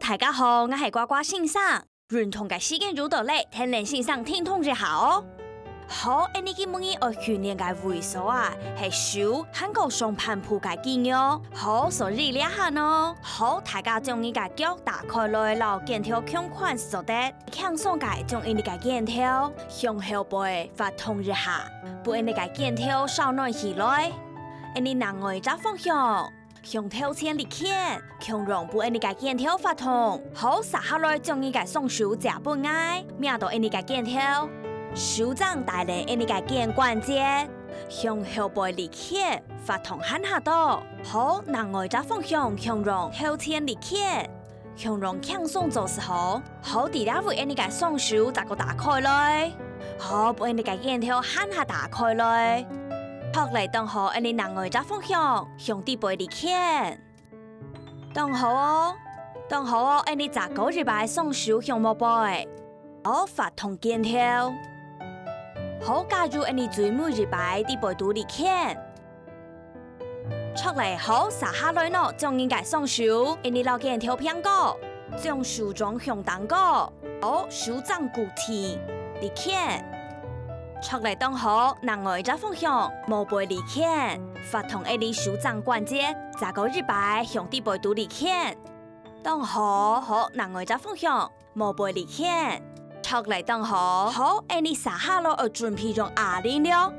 大家好，我係呱呱先生。認同嘅時間如到嚟，聽連先生聽通一下哦。好，呢啲每日我訓練嘅會所啊，係手韓國上盤鋪嘅肌肉。好，所以呢下呢，好，大家將呢個腳打開來，然後肩條向寬所得，輕鬆嘅將呢個肩條向後背發通一下，把呢個肩條稍軟起來，呢兩個隻方向。向頭前力牽，強容不按你個肩條發痛，好撒下來將你個雙手夾本挨，瞄到按你個肩條，手掌帶嚟按你個肩關節，向後背力牽，發痛喊下到，好另外一方向強容頭前力牽，強容輕鬆做時候，好第二位按你個雙手再個打開來，好不按你個肩條喊下打開來。學嚟當好，你另外一方向向地背嚟牽，當好哦，當好哦，你扎高日擺雙手向膜背，好發痛肩條，好加入你最每日擺地背度嚟牽，出嚟好撒下來咯，將你嘅雙手你老肩條偏高，將手掌向單高，好手掌固體嚟牽。出嚟當好，另外一方向膜背嚟牽，發痛你手掌關節，扎個日擺向地背度嚟牽，當好好另外一方向膜背嚟牽，出嚟當好好你撒下落而準備用啞鈴了，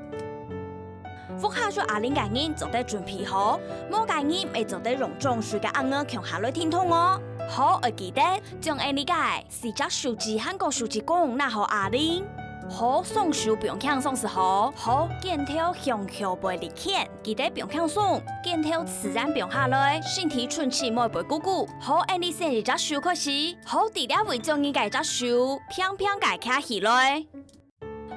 腹下咗啞鈴嘅人就得準備好，冇嘅人咪就得用中樞嘅硬強下來聽通哦。好，我記得將你嘅四隻手指和個手指公拿好啞鈴。好，雙手不用輕鬆時候，好肩條向後背嚟牽，記得不用輕鬆，肩條自然不用下來，身體順氣冇背鼓鼓。好，你先一隻手開始，好第二位將你嘅隻手偏偏解開起來，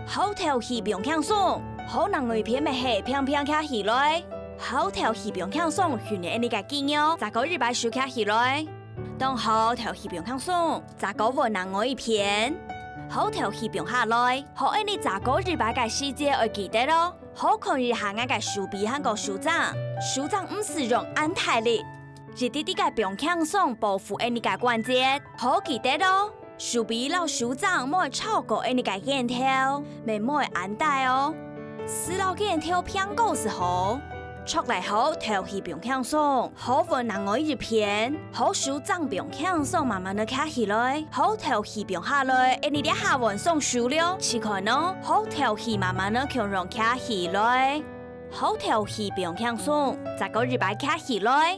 好頭氣不用輕鬆，好另外一邊咪係偏偏開起來，好頭氣不用輕鬆，訓練你嘅肌肉，再個日擺手開起來，當好頭氣不用輕鬆，再個往另外一邊。好頭氣不用下來，好你扎個日擺嘅細節要記得咯。好看日下眼嘅手臂和個手掌，手掌唔是用按太力，一啲啲嘅不用輕鬆保護你嘅關節。好記得咯，手臂老手掌唔會超過你嘅肩條，咪唔會按帶哦。使到肩條偏高時候，出嚟好頭氣不用輕鬆，好揾另外一邊，好手掌不用輕鬆，慢慢地卡起來，好頭氣不用下來，你啲下揾鬆手了，試看咯，好頭氣慢慢地強容卡起來，好頭氣不用輕鬆，再個日擺卡起來，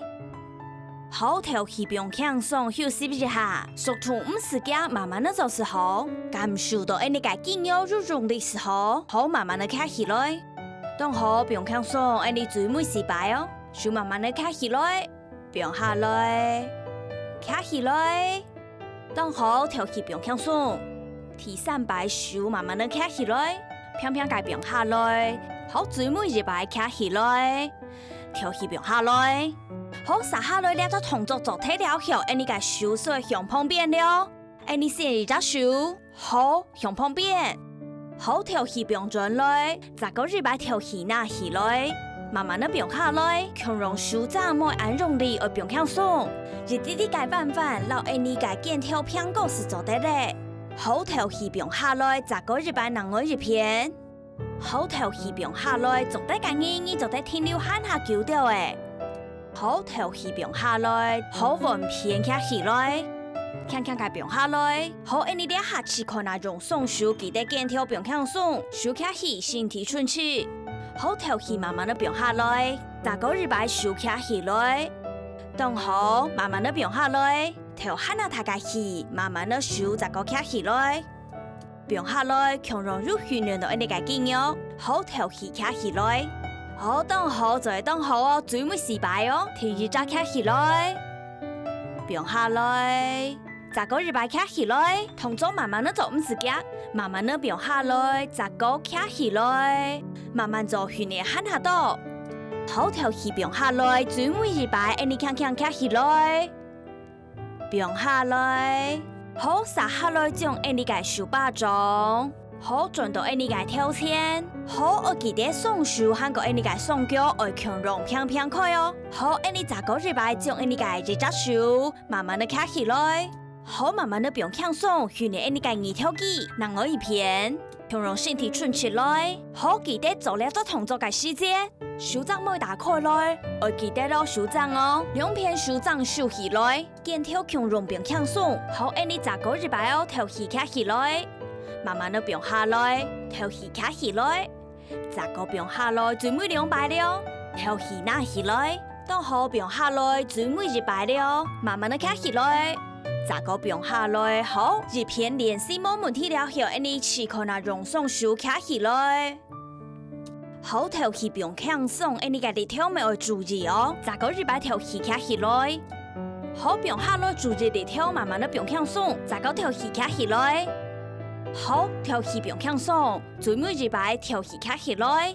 好頭氣不用輕鬆，休息一下，速度唔是驚，慢慢地做時候，感受到你嘅肌肉入容的時候，好慢慢地卡起來。當好不用輕鬆，你最尾失敗哦，手慢慢地卡起來，不用下來，卡起來。當好頭氣不用輕鬆，第三擺手慢慢地卡起來，偏偏改不用下來，好最尾一擺卡起來，頭氣不用下來，好撒下來了，就動作做體了後，你個手所向旁邊了，你先一隻手，好向旁邊。好頭氣不用轉來，再個日擺頭氣拿起來，慢慢地不用下來，強容手掌冇按用力而不用輕鬆，一啲啲改辦法，老你個肩條偏高是做得的。好頭氣不用下來，再個日擺另外一邊，好頭氣不用下來，做得嘅你就得停留喊下叫掉誒。好頭氣不用下來，好穩偏卡起來。輕輕改不用下來，好你啲下次看那種鬆手，記得肩條不用輕鬆，手卡起，身體順氣，好頭氣慢慢地不用下來，再個日擺手卡起來，當好慢慢地不用下來，頭喊下大家氣，慢慢地手再個卡起來，不用下來，強容入訓練到你嘅肌肉，好頭氣卡起來，好當好就係當好哦，最尾失敗哦，第二隻卡起來，不用下來。再個日擺卡起來，動作慢慢地做唔是嘅，慢慢地不用下來，再個卡起來，慢慢做訓練喊下到，好頭氣不用下來，最尾日擺你輕輕卡起來，不用下來，好撒下來將你嘅手把掌，好转到你个挑战，好我记得送书和个你个送脚，爱强壮偏偏开哦。好，你咋个日白将你个日杂书慢慢的卡起来，好慢慢的不用轻松，训练你个二条肌，能我一片，强壮身体顺起来。好记得做了做动作个细节，手掌要打开来，我记得咯手掌哦，两片手掌收起来，肩条强壮并轻松。好，你咋个日白哦，头皮卡起来。慢慢的变下来，头皮卡起来，再个变下来，最尾两摆了，头皮拿起来，当好变下来，最尾一摆了，慢慢的卡起来，再个变下来，好，一片练习冇问题了后，你chỉ可能用双手卡起来，好头皮变轻松，你家己跳没要注意哦，再个一摆头皮卡起来，好变下来，注意地跳，慢慢的变轻松，再个头皮卡起来。好，头皮变轻松，最尾一摆头皮卡起来，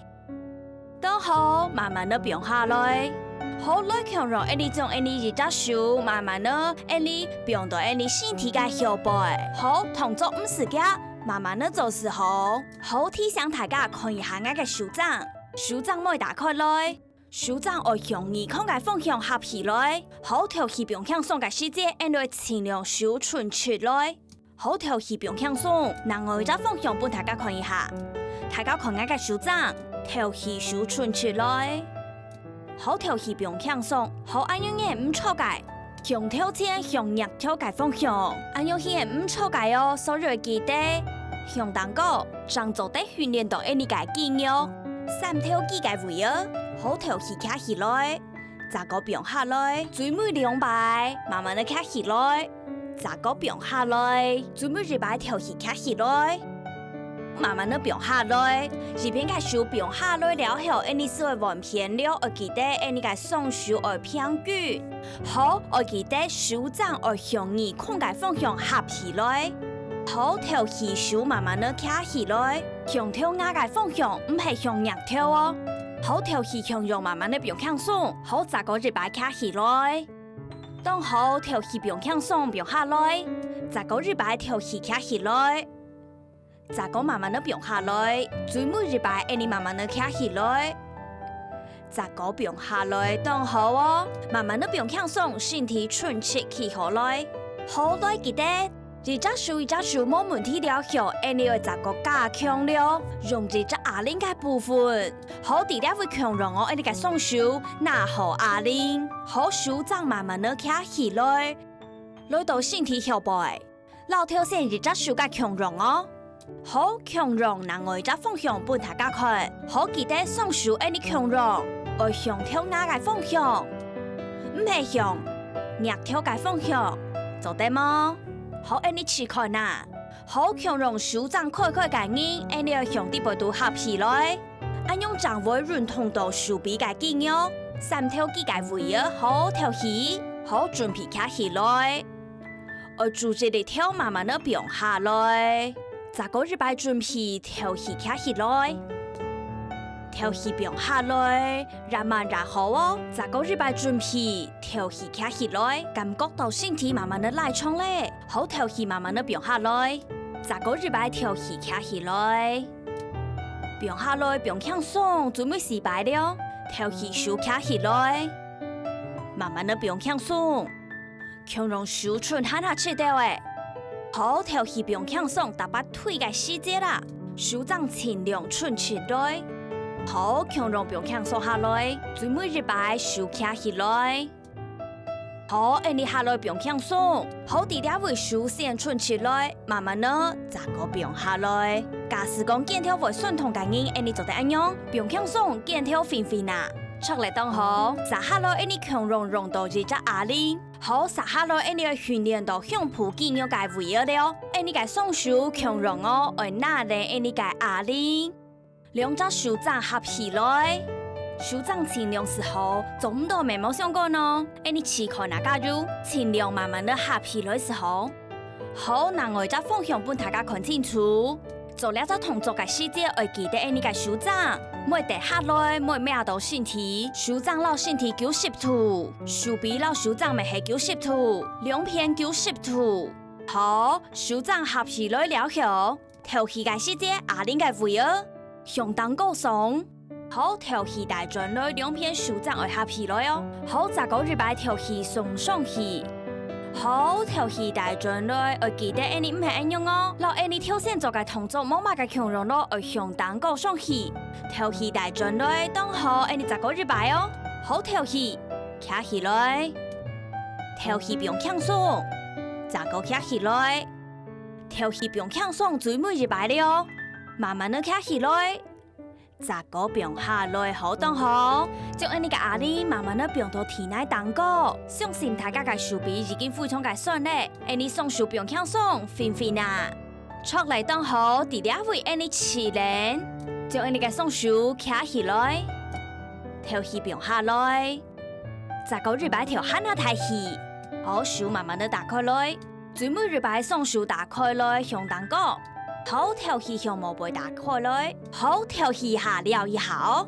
等好，慢慢的变下来。好，来强壮，你将你日杂手慢慢的，你变到你身体嘅后背。好，动作唔是假，慢慢的做时候。好，提醒大家看一下我嘅手掌，手掌要打开来，手掌要向耳孔嘅方向合起来。好，头皮变轻松嘅时节，你尽量手伸出来。好，头皮变轻松，让我再方向帮大家看一下。大家看我嘅手掌，头皮手伸出来。好，头皮变轻松。好，按样嘢唔错嘅，向头前向逆头嘅方向。按样嘢唔错嘅哦，所以记得向蛋糕，常做得训练到你嘅肌肉，三头肌嘅位哦。好，头皮卡起来，再个变下来，最尾两摆，慢慢的卡起来。再个变下来，最尾一摆头皮卡起来，慢慢的变下来，一边个手变下来了后，你是会往偏了，我记得你个双手要偏举，好，我记得手掌要向你孔个方向合起来，好，头皮手慢慢的卡起来，向头压个方向，唔系向逆头哦，好，头皮向右慢慢的变轻松，好，再个一摆卡起来。当好头皮变轻松变下来，再个日摆头皮卡起来，再个慢慢的变下来，最尾日摆你慢慢的卡起来，再个变下来，当好哦，慢慢的变轻松，身体顺起起下来，好来记得。日杂手冇问题了后，你要再个加强了，用日杂哑铃嘅部分，好地点会强壮哦，你嘅双手拿好哑铃，好手掌慢慢的卡起来，来到身体后背，老条线日杂手嘅强壮哦，好强壮，让我再方向帮大家看，好记得双手你强壮，要向头压嘅方向，唔系向逆头嘅方向，做得吗？好，你试看呐。好，强壮手掌开嘅硬，你要向啲背度合起来。用掌握运动到手臂嘅肌肉，三条肌嘅位啊，好头皮，好准备卡起来。我注意地跳，慢慢的变下来。再个日摆准备头皮卡起来。头皮变下来，慢慢然好哦。再个日摆准备头皮卡起来，感觉到身体慢慢的拉长咧。好，头皮慢慢的变下来。再个日摆头皮卡起来，变下来变轻松，准备失败了。头皮手卡起来，慢慢的变轻松，强壮手唇喊下切掉诶。好，头皮变轻松，搭把腿嘅细节啦，手掌尽量顺起来。好，强壮变轻松下来，最尾日摆手卡起来。好，你下来变轻松。好，地点会手先顺起来，慢慢的再个变下来。假使讲肩条会酸痛嘅人，你做得安样，变轻松，肩条肥肥呐。出嚟当好，撒下来你强壮用到日只哑铃。好，撒下来你要训练到胸脯肌肉嘅位置了。你嘅双手强壮哦，要拿嚟你嘅哑铃。两只手掌合起来，手掌尽量时候做唔到眉毛相关哦。你试看哪加入，尽量慢慢的合起来时候，好，让我再方向帮大家看清楚。做了只动作嘅细节，要记得你嘅手掌，每跌下来，每孭到身体，手掌落身体90度，手臂落手掌咪係90度，两片90度。好，手掌合起来了後。头戏嘅细节阿玲嘅位儿，向当高上。好，头戏大转来两片树枝爱下皮来哦。好，十个日摆头戏送上去。好，头戏大转来，我记得你唔系安用哦。老你挑选做嘅动作，冇乜嘅强弱咯，我向当高上去。头戏大转来，当好你十个日摆哦。好，头戏卡起来，头戏不用轻松，十个卡起来。头戏不用轻松，最尾日摆了，慢慢的卡起来。十个不用下来，好当好，将安尼个压力慢慢的变到体内当个，相信大家嘅手臂已经非常嘅顺咧，安尼双手不用轻松，fin fin啊，出嚟当好，第二位安尼起练，将安尼个双手卡起来，头戏不用下来，十个日摆条喊下抬起，好手慢慢的打开来，最尾日摆双手打开来，向当个。好，头戏向毛背打开来，好，头戏下了以後。